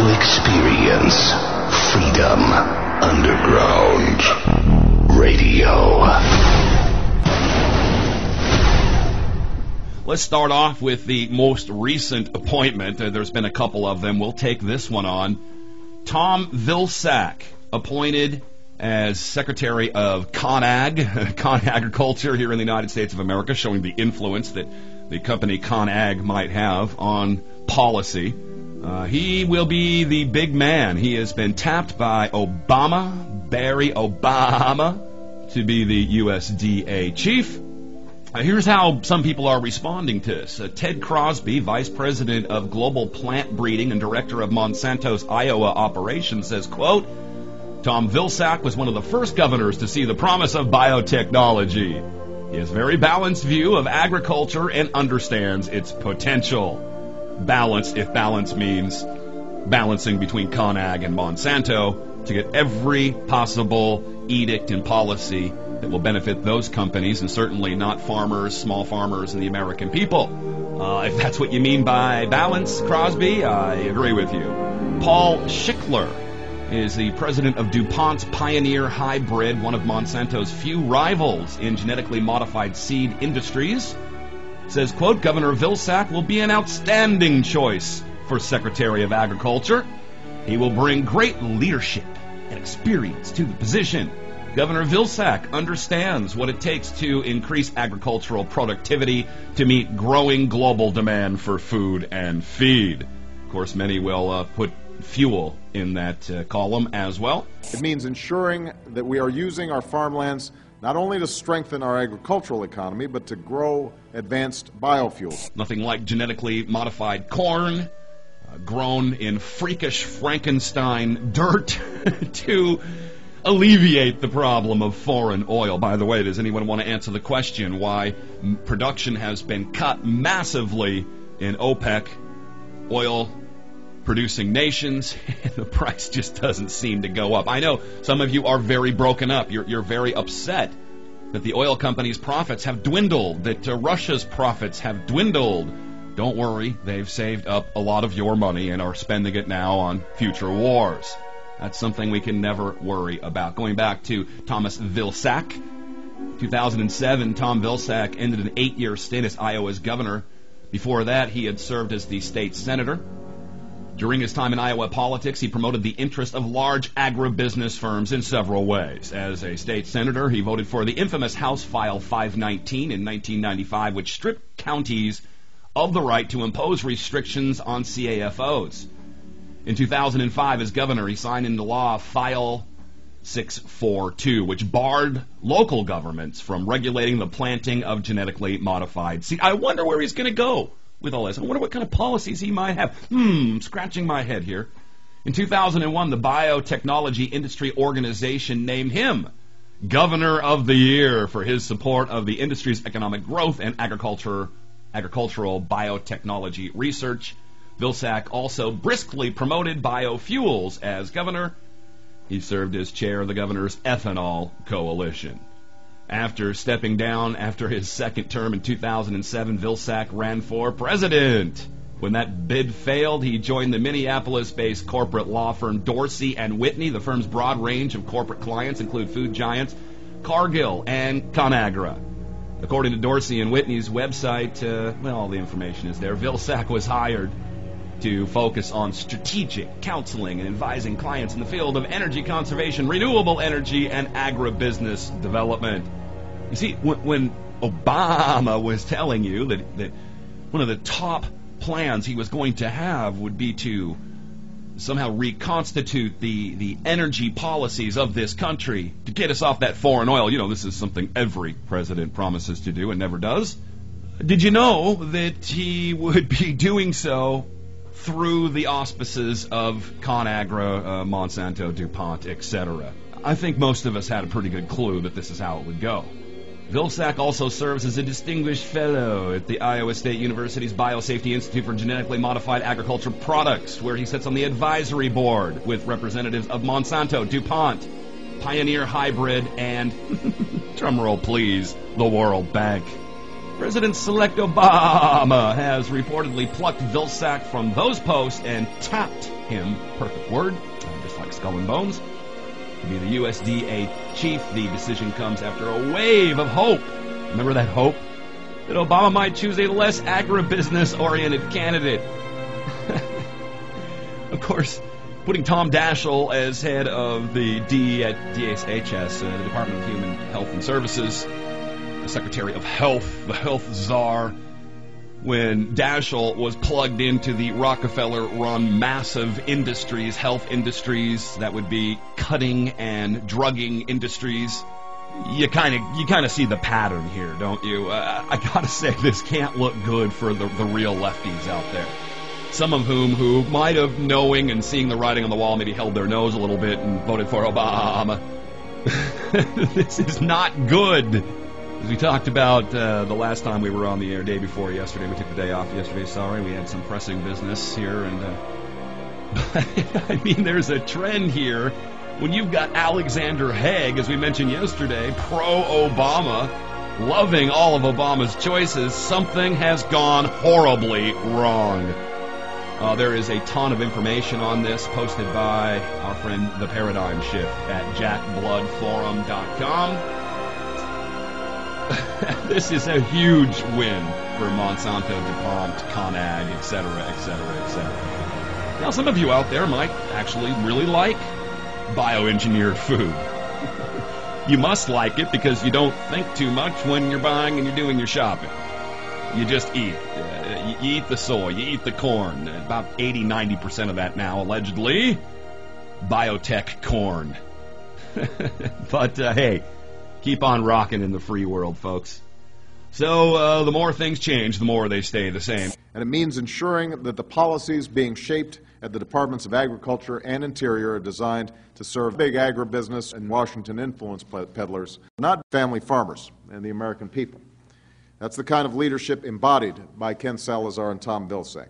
to experience Freedom Underground Radio. Let's start off with the most recent appointment. There's been a couple of them. We'll take this one on. Tom Vilsack, appointed as Secretary of Agriculture here in the United States of America, showing the influence that the company ConAg might have on policy. He will be the big man. He has been tapped by Barack Obama, to be the USDA chief. Here's how some people are responding to this. Ted Crosby, Vice President of Global Plant Breeding and Director of Monsanto's Iowa operations, says, quote, Tom Vilsack was one of the first governors to see the promise of biotechnology. He has a very balanced view of agriculture and understands its potential. Balance, if balance means balancing between ConAg and Monsanto, to get every possible edict and policy that will benefit those companies, and certainly not farmers, small farmers, and the American people. If that's what you mean by balance, Crosby, I agree with you. Paul Schickler is the president of DuPont's Pioneer Hybrid, one of Monsanto's few rivals in genetically modified seed industries. Says, quote, Governor Vilsack will be an outstanding choice for Secretary of Agriculture. He will bring great leadership and experience to the position. Governor Vilsack understands what it takes to increase agricultural productivity to meet growing global demand for food and feed. Of course, many will put fuel in that column as well. It means ensuring that we are using our farmlands not only to strengthen our agricultural economy, but to grow advanced biofuels. Nothing like genetically modified corn, grown in freakish Frankenstein dirt to alleviate the problem of foreign oil. By the way, does anyone want to answer the question why production has been cut massively in OPEC, oil-producing nations, and the price just doesn't seem to go up? I know some of you are very broken up. You're very upset that the oil companies' profits have dwindled, that Russia's profits have dwindled. Don't worry, they've saved up a lot of your money and are spending it now on future wars. That's something we can never worry about. Going back to Thomas Vilsack, 2007, Tom Vilsack ended an 8-year stint as Iowa's governor. Before that, he had served as the state senator. During his time in Iowa politics, he promoted the interest of large agribusiness firms in several ways. As a state senator, he voted for the infamous House File 519 in 1995, which stripped counties of the right to impose restrictions on CAFOs. In 2005, as governor, he signed into law File 642, which barred local governments from regulating the planting of genetically modified seed. I wonder where he's going to go with all this. I wonder what kind of policies he might have. Scratching my head here. In 2001, the Biotechnology Industry Organization named him Governor of the Year for his support of the industry's economic growth and agricultural biotechnology research. Vilsack also briskly promoted biofuels as governor. He served as chair of the governor's ethanol coalition. After stepping down after his second term in 2007, Vilsack ran for president. When that bid failed, he joined the Minneapolis-based corporate law firm Dorsey and Whitney. The firm's broad range of corporate clients include food giants Cargill and Conagra. According to Dorsey and Whitney's website, all the information is there. Vilsack was hired to focus on strategic counseling and advising clients in the field of energy conservation, renewable energy, and agribusiness development. You see, when Obama was telling you that one of the top plans he was going to have would be to somehow reconstitute the energy policies of this country to get us off that foreign oil. You know, this is something every president promises to do and never does. Did you know that he would be doing so through the auspices of ConAgra, Monsanto, DuPont, etc.? I think most of us had a pretty good clue that this is how it would go. Vilsack also serves as a distinguished fellow at the Iowa State University's Biosafety Institute for Genetically Modified Agricultural Products, where he sits on the advisory board with representatives of Monsanto, DuPont, Pioneer Hybrid, and, drumroll please, the World Bank. President-elect Obama has reportedly plucked Vilsack from those posts and tapped him, perfect word, just like Skull and Bones, to be the USDA chief. The decision comes after a wave of hope. Remember that hope? That Obama might choose a less agribusiness-oriented candidate. Of course, putting Tom Daschle as head of the D at DHS, the Department of Human Health and Services, the Secretary of Health, the Health Czar, when Daschle was plugged into the Rockefeller-run massive industries, health industries, that would be cutting and drugging industries. You kind of see the pattern here, don't you? I gotta say, this can't look good for the real lefties out there. Some of who might have, knowing and seeing the writing on the wall, maybe held their nose a little bit and voted for Obama. This is not good. As we talked about the last time we were on the air, day before yesterday, we took the day off yesterday, sorry, we had some pressing business here, and I mean, there's a trend here. When you've got Alexander Haig, as we mentioned yesterday, pro-Obama, loving all of Obama's choices, something has gone horribly wrong. There is a ton of information on this posted by our friend The Paradigm Shift at jackbloodforum.com. This is a huge win for Monsanto, DuPont, ConAg, etc., etc., etc. Now, some of you out there might actually really like bioengineered food. You must like it because you don't think too much when you're buying and you're doing your shopping. You just eat. You eat the soy, you eat the corn. About 80-90% of that now, allegedly, biotech corn. But, hey, keep on rocking in the free world, folks. So the more things change, the more they stay the same. And it means ensuring that the policies being shaped at the Departments of Agriculture and Interior are designed to serve big agribusiness and Washington influence peddlers, not family farmers and the American people. That's the kind of leadership embodied by Ken Salazar and Tom Vilsack.